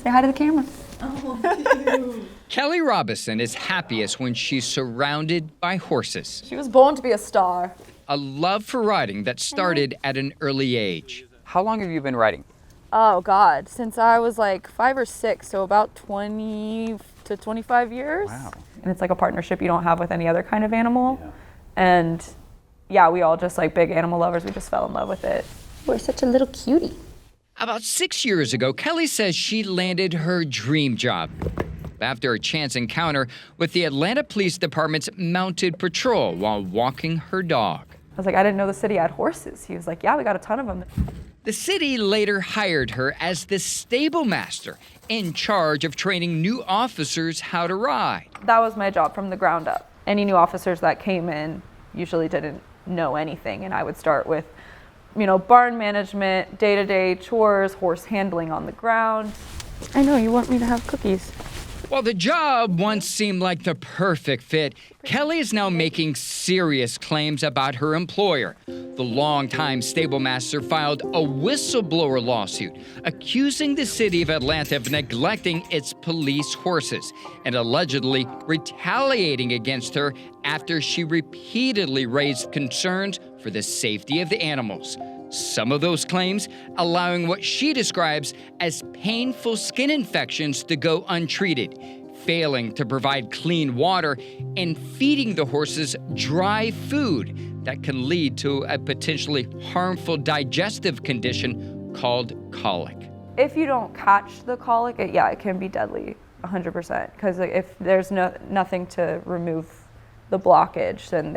Say hi to the camera. Oh, Kelly Robison is happiest when she's surrounded by horses. She was born to be a star. A love for riding that started at an early age. How long have you been riding? Oh God, since I was like 5 or 6, so about 20 to 25 years. Wow. And it's like a partnership you don't have with any other kind of animal. Yeah. And yeah, we all just like big animal lovers, we just fell in love with it. we're such a little cutie. About 6 years ago, Kelly says she landed her dream job after a chance encounter with the Atlanta Police Department's mounted patrol while walking her dog. I was like, I didn't know the city had horses. He was like, yeah, we got a ton of them. The city later hired her as the stable master in charge of training new officers how to ride. That was my job from the ground up. Any new officers that came in usually didn't know anything, and I would start with, barn management, day-to-day chores, horse handling on the ground. I know, you want me to have cookies. While the job once seemed like the perfect fit, Kelly is now making serious claims about her employer. The longtime stable master filed a whistleblower lawsuit accusing the city of Atlanta of neglecting its police horses and allegedly retaliating against her after she repeatedly raised concerns for the safety of the animals. Some of those claims allowing what she describes as painful skin infections to go untreated, failing to provide clean water, and feeding the horses dry food that can lead to a potentially harmful digestive condition called colic. If you don't catch the colic, it can be deadly, 100%. Because if there's nothing to remove the blockage, then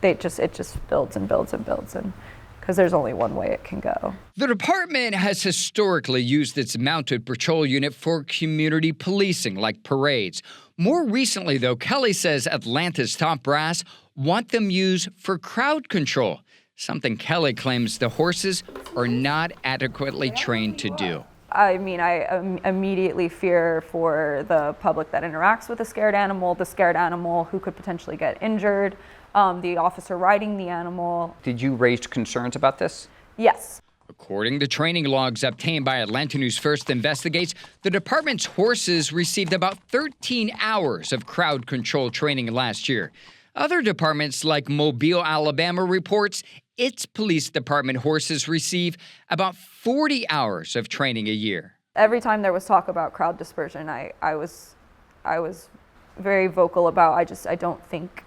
it just builds and builds and builds, and because there's only one way it can go. The department has historically used its mounted patrol unit for community policing, like parades. More recently, though, Kelly says Atlanta's top brass want them used for crowd control, something Kelly claims the horses are not adequately trained to do. I mean, I immediately fear for the public that interacts with the scared animal who could potentially get injured, the officer riding the animal. Did you raise concerns about this? Yes. According to training logs obtained by Atlanta News First Investigates, the department's horses received about 13 hours of crowd control training last year. Other departments like Mobile, Alabama reports its police department horses receive about 40 hours of training a year. Every time there was talk about crowd dispersion, I was very vocal about, I don't think,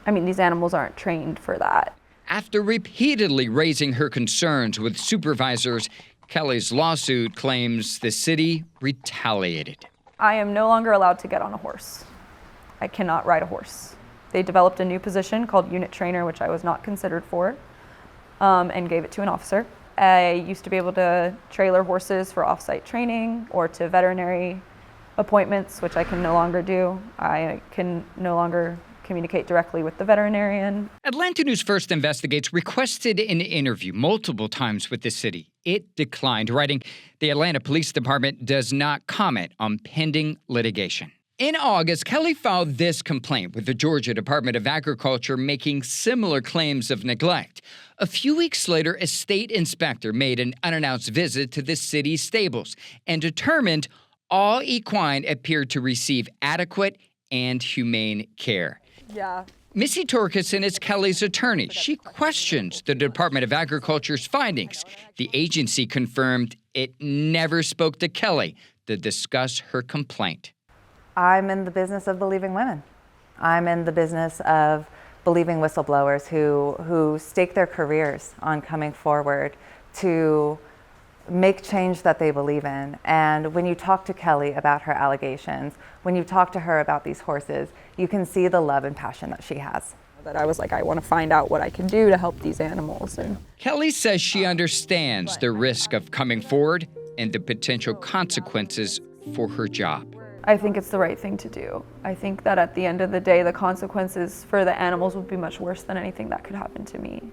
these animals aren't trained for that. After repeatedly raising her concerns with supervisors, Kelly's lawsuit claims the city retaliated. I am no longer allowed to get on a horse. I cannot ride a horse. They developed a new position called unit trainer, which I was not considered for, and gave it to an officer. I used to be able to trailer horses for off-site training or to veterinary appointments, which I can no longer do. I can no longer communicate directly with the veterinarian. Atlanta News First Investigates requested an interview multiple times with the city. It declined, writing, "The Atlanta Police Department does not comment on pending litigation." In August, Kelly filed this complaint with the Georgia Department of Agriculture making similar claims of neglect. A few weeks later, a state inspector made an unannounced visit to the city's stables and determined all equine appeared to receive adequate and humane care. Yeah. Missy Torkelson is Kelly's attorney. She questions the Department of Agriculture's findings. The agency confirmed it never spoke to Kelly to discuss her complaint. I'm in the business of believing women. I'm in the business of believing whistleblowers who stake their careers on coming forward to make change that they believe in. And when you talk to Kelly about her allegations, when you talk to her about these horses, you can see the love and passion that she has. That I was like, I want to find out what I can do to help these animals. And Kelly says she understands the risk of coming forward and the potential consequences for her job. I think it's the right thing to do. I think that at the end of the day, the consequences for the animals would be much worse than anything that could happen to me.